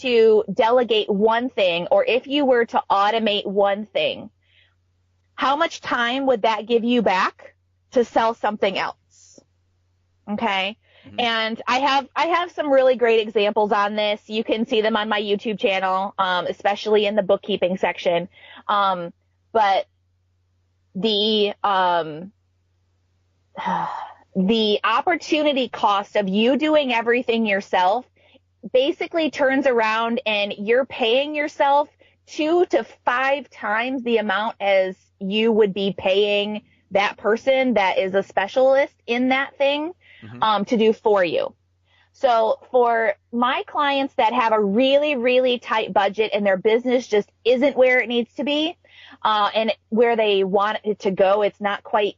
to delegate one thing, or if you were to automate one thing, how much time would that give you back to sell something else? Okay. Mm-hmm. And I have some really great examples on this. You can see them on my YouTube channel, especially in the bookkeeping section. But the opportunity cost of you doing everything yourself basically turns around and you're paying yourself 2 to 5 times the amount as you would be paying that person that is a specialist in that thing, mm-hmm. To do for you. So for my clients that have a really, really tight budget and their business just isn't where it needs to be, and where they want it to go, it's not quite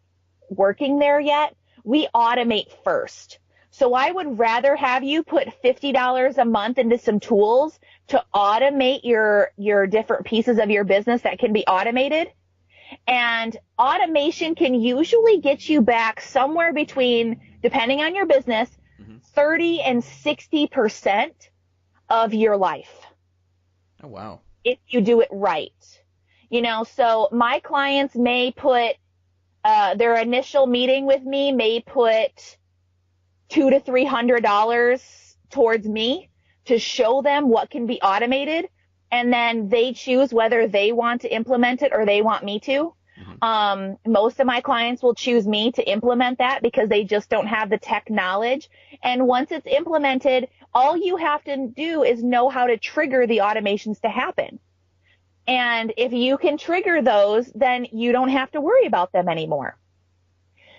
working there yet, we automate first. So I would rather have you put $50 a month into some tools to automate your different pieces of your business that can be automated. And automation can usually get you back somewhere between, depending on your business, mm-hmm. 30 and 60% of your life. Oh, wow. If you do it right. You know, so my clients may put, their initial meeting with me may put $200 to $300 towards me to show them what can be automated. And then they choose whether they want to implement it or they want me to. Mm-hmm. Most of my clients will choose me to implement that because they just don't have the tech knowledge. And once it's implemented, all you have to do is know how to trigger the automations to happen. And if you can trigger those, then you don't have to worry about them anymore.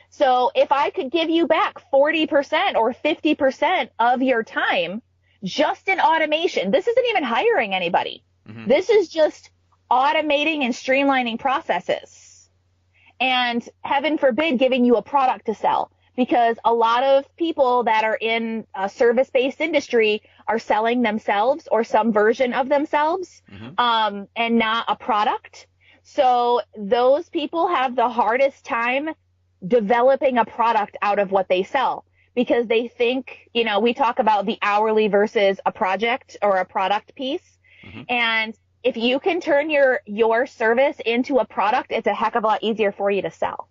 So if I could give you back 40% or 50% of your time just in automation, this isn't even hiring anybody. Mm-hmm. This is just automating and streamlining processes. And heaven forbid giving you a product to sell, because a lot of people that are in a service-based industry are selling themselves or some version of themselves, mm-hmm. And not a product. So those people have the hardest time developing a product out of what they sell, because they think, you know, we talk about the hourly versus a project or a product piece. Mm-hmm. And if you can turn your service into a product, it's a heck of a lot easier for you to sell.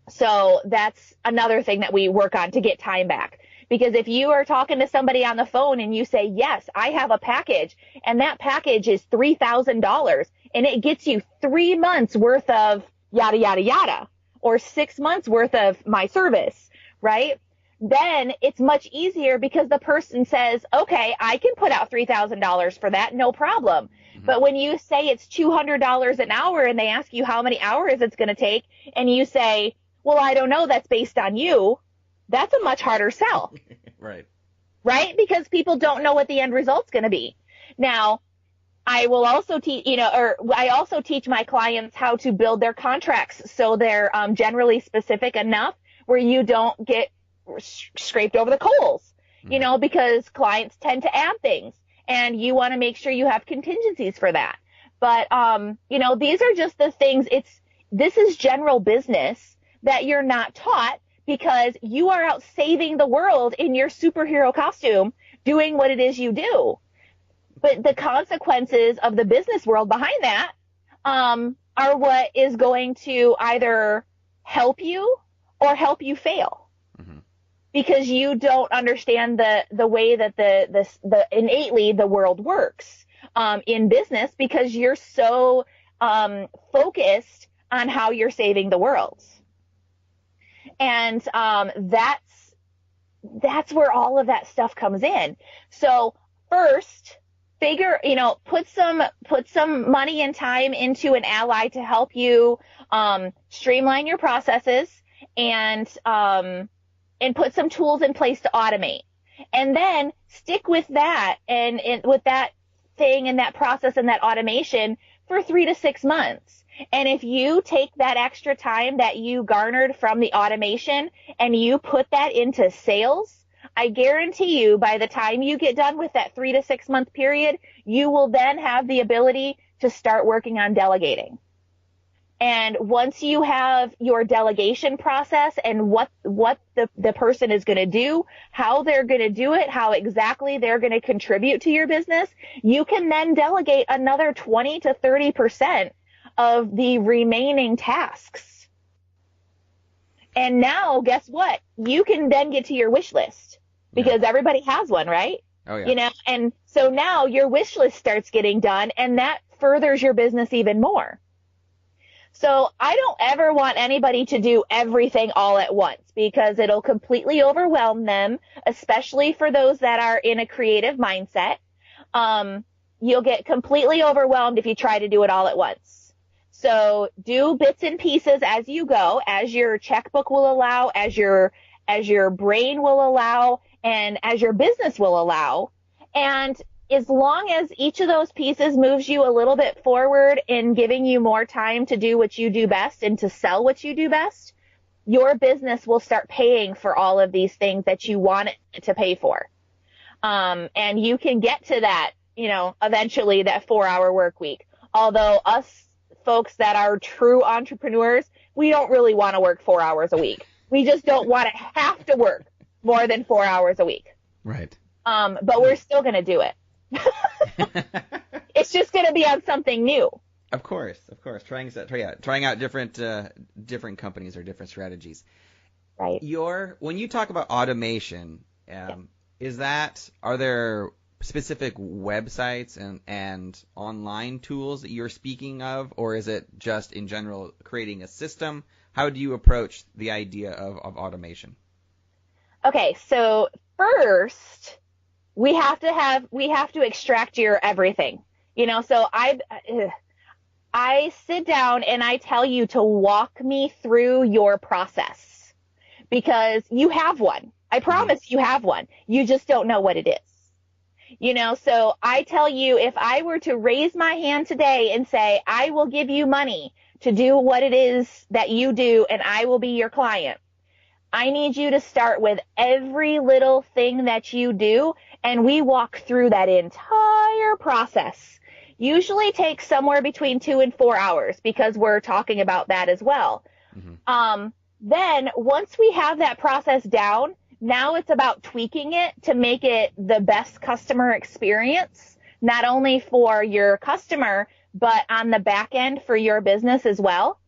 So that's another thing that we work on to get time back. Because if you are talking to somebody on the phone and you say, yes, I have a package, and that package is $3,000 and it gets you 3 months worth of yada, yada, yada, or 6 months worth of my service, right? Then it's much easier because the person says, okay, I can put out $3,000 for that, no problem. Mm-hmm. But when you say it's $200 an hour and they ask you how many hours it's going to take, and you say, well, I don't know, that's based on you, that's a much harder sell. Right. Right? Because people don't know what the end result's going to be. Now, I will also teach, I also teach my clients how to build their contracts so they're generally specific enough where you don't get scraped over the coals, mm-hmm. Because clients tend to add things and you want to make sure you have contingencies for that. But, these are just the things. This is general business that you're not taught because you are out saving the world in your superhero costume doing what it is you do. But the consequences of the business world behind that are what is going to either help you or help you fail, mm-hmm. because you don't understand the way that the innately the world works in business, because you're so focused on how you're saving the world. And that's where all of that stuff comes in. So first, put some money and time into an ally to help you streamline your processes and put some tools in place to automate. And then stick with that and with that thing and that process and that automation for 3 to 6 months. And if you take that extra time that you garnered from the automation and you put that into sales, I guarantee you by the time you get done with that 3 to 6 month period, you will then have the ability to start working on delegating. And once you have your delegation process and what the person is going to do, how they're going to do it, how exactly they're going to contribute to your business, you can then delegate another 20 to 30% of the remaining tasks. And now, guess what? You can then get to your wish list because everybody has one, right? Oh, yeah. You know, and so now your wish list starts getting done, and that furthers your business even more. So I don't ever want anybody to do everything all at once because it'll completely overwhelm them, especially for those that are in a creative mindset. You'll get completely overwhelmed if you try to do it all at once. So do bits and pieces as you go, as your checkbook will allow, as your brain will allow, and as your business will allow. And as long as each of those pieces moves you a little bit forward in giving you more time to do what you do best and to sell what you do best, your business will start paying for all of these things that you want it to pay for. And you can get to that, you know, eventually that 4-hour work week. Although us folks that are true entrepreneurs, we don't really want to work 4 hours a week. We just don't want to have to work more than 4 hours a week. Right. But we're still going to do it. It's just going to be on something new. Of course. Trying out different companies or different strategies. Right. When you talk about automation, are there specific websites and online tools that you're speaking of, or is it just in general creating a system? How do you approach the idea of automation? Okay, so first we have to extract your everything. You know, so I sit down and I tell you to walk me through your process because you have one. I promise you have one. You just don't know what it is. You know, so I tell you, if I were to raise my hand today and say, I will give you money to do what it is that you do and I will be your client, I need you to start with every little thing that you do, and we walk through that entire process. Usually takes somewhere between 2 and 4 hours because we're talking about that as well. Mm-hmm. Then once we have that process down, now it's about tweaking it to make it the best customer experience, not only for your customer, but on the back end for your business as well.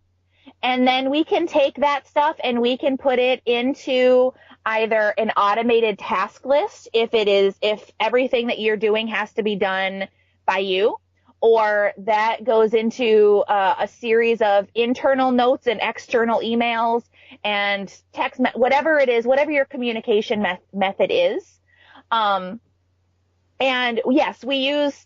And then we can take that stuff and we can put it into either an automated task list if everything that you're doing has to be done by you, or that goes into a series of internal notes and external emails and text, whatever it is, whatever your communication method is. And yes, we use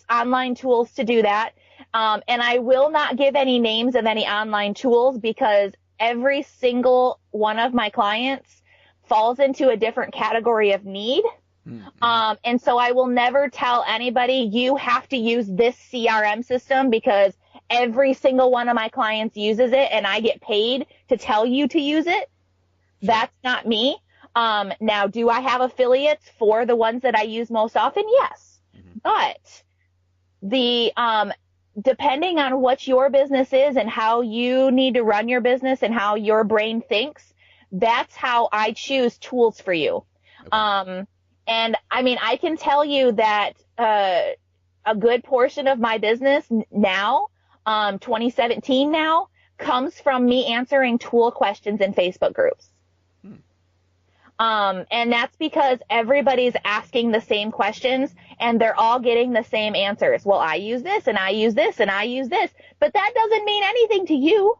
online tools to do that. And I will not give any names of any online tools because every single one of my clients falls into a different category of need. Mm-hmm. And so I will never tell anybody you have to use this CRM system because every single one of my clients uses it and I get paid to tell you to use it. That's not me. Now, do I have affiliates for the ones that I use most often? Yes. Mm-hmm. But depending on what your business is and how you need to run your business and how your brain thinks, that's how I choose tools for you. Okay. And I mean, I can tell you that a good portion of my business now, 2017 now, comes from me answering tool questions in Facebook groups. And that's because everybody's asking the same questions and they're all getting the same answers. Well, I use this and I use this and I use this, but that doesn't mean anything to you.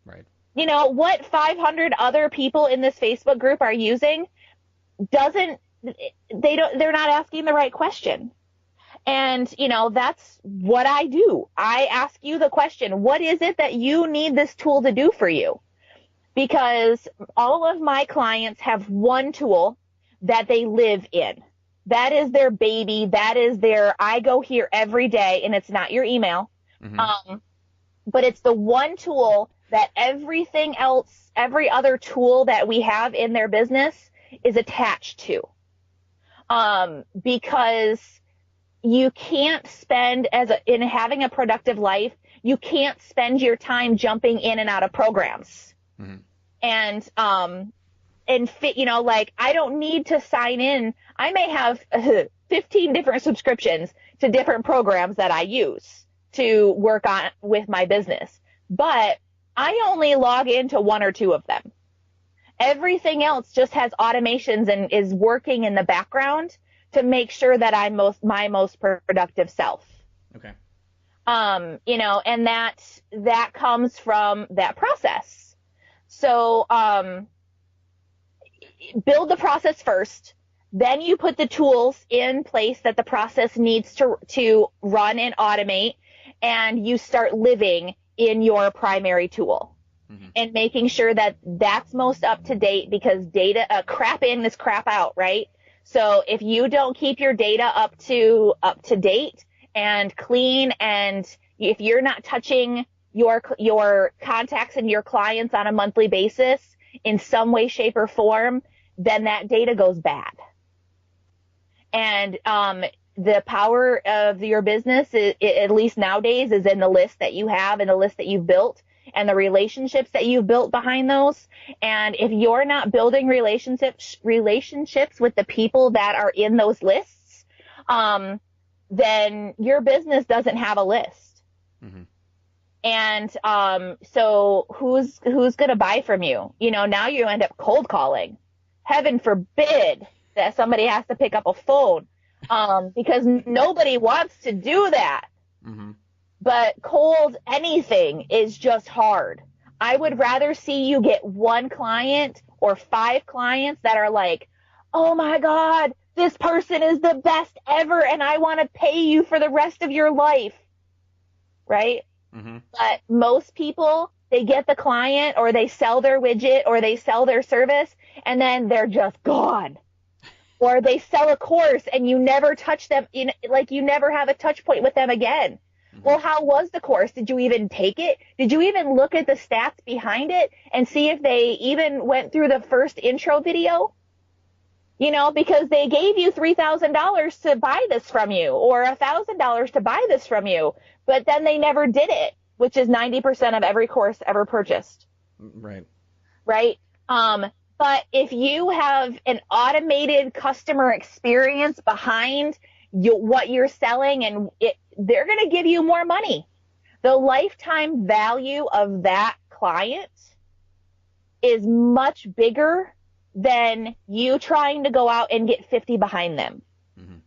Right. You know, what 500 other people in this Facebook group are using they're not asking the right question. And, you know, that's what I do. I ask you the question, what is it that you need this tool to do for you? Because all of my clients have one tool that they live in. That is their baby. That is I go here every day, and it's not your email. Mm-hmm. But it's the one tool that everything else, every other tool that we have in their business is attached to. Because you can't spend in having a productive life, you can't spend your time jumping in and out of programs. Mm-hmm. And fit, like I don't need to sign in. I may have 15 different subscriptions to different programs that I use to work on with my business, but I only log into one or two of them. Everything else just has automations and is working in the background to make sure that I'm my most productive self. Okay. And that comes from that process. So, build the process first, then you put the tools in place that the process needs to run and automate, and you start living in your primary tool. Mm-hmm. And making sure that that's most up to date, because data, crap in is crap out, right? So if you don't keep your data up to date and clean, and if you're not touching your contacts and your clients on a monthly basis in some way, shape, or form, then that data goes bad. And the power of your business, at least nowadays, is in the list that you have and the list that you've built and the relationships that you've built behind those. And if you're not building relationships with the people that are in those lists, then your business doesn't have a list. Mm-hmm. And so who's going to buy from you? Now you end up cold calling. Heaven forbid that somebody has to pick up a phone, because nobody wants to do that. Mm-hmm. But cold anything is just hard. I would rather see you get one client or 5 clients that are like, oh my God, this person is the best ever and I want to pay you for the rest of your life. Right? Mm-hmm. But most people, they get the client or they sell their widget or they sell their service and then they're just gone. Or they sell a course and you never touch them, you never have a touch point with them again. Well, how was the course? Did you even take it? Did you even look at the stats behind it and see if they even went through the first intro video? Because they gave you $3,000 to buy this from you or $1,000 to buy this from you, but then they never did it, which is 90% of every course ever purchased. Right. Right. But if you have an automated customer experience behind what you're selling, and they're going to give you more money. The lifetime value of that client is much bigger than you trying to go out and get 50 behind them. Mm-hmm.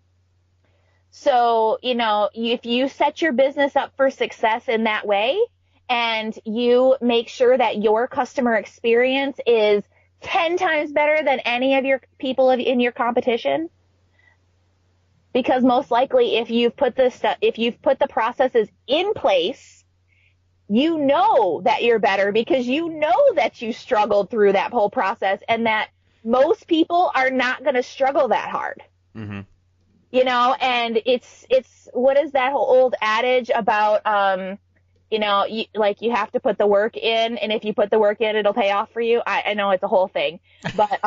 So, if you set your business up for success in that way, and you make sure that your customer experience is 10 times better than any of your people in your competition, because most likely if you've put the processes in place, that you're better because that you struggled through that whole process and that most people are not going to struggle that hard. Mm-hmm. And it's what is that whole old adage about, you have to put the work in, and if you put the work in, it'll pay off for you. I know it's a whole thing, but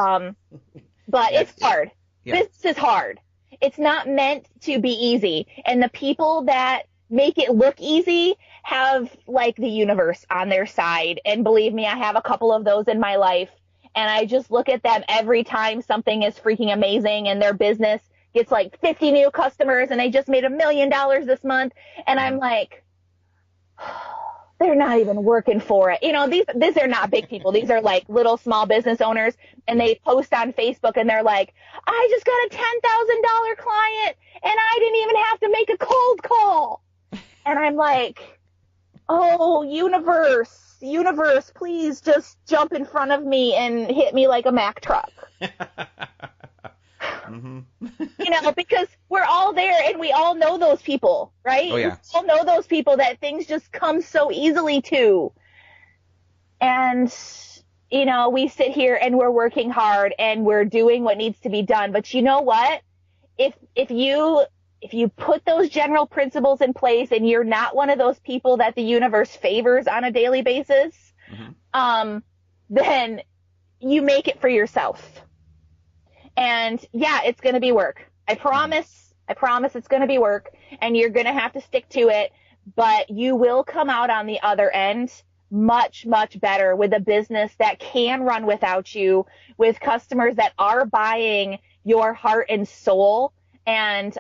it's hard. Yeah. Business is hard. It's not meant to be easy. And the people that make it look easy have the universe on their side. And believe me, I have a couple of those in my life. And I just look at them every time something is freaking amazing and their business gets 50 new customers and they just made $1 million this month. And I'm like, they're not even working for it. These are not big people. These are little small business owners, and they post on Facebook and they're like, I just got a $10,000 client and I didn't even have to make a cold call. And I'm like, oh, universe, please just jump in front of me and hit me like a Mack truck. Mm-hmm. Because we're all there and we all know those people, right? Oh, yeah. We all know those people that things just come so easily to. And, we sit here and we're working hard and we're doing what needs to be done. But you know what? If you put those general principles in place and you're not one of those people that the universe favors on a daily basis, mm-hmm. Then you make it for yourself. And yeah, it's going to be work. I promise it's going to be work and you're going to have to stick to it. but you will come out on the other end much, much better with a business that can run without you, with customers that are buying your heart and soul. And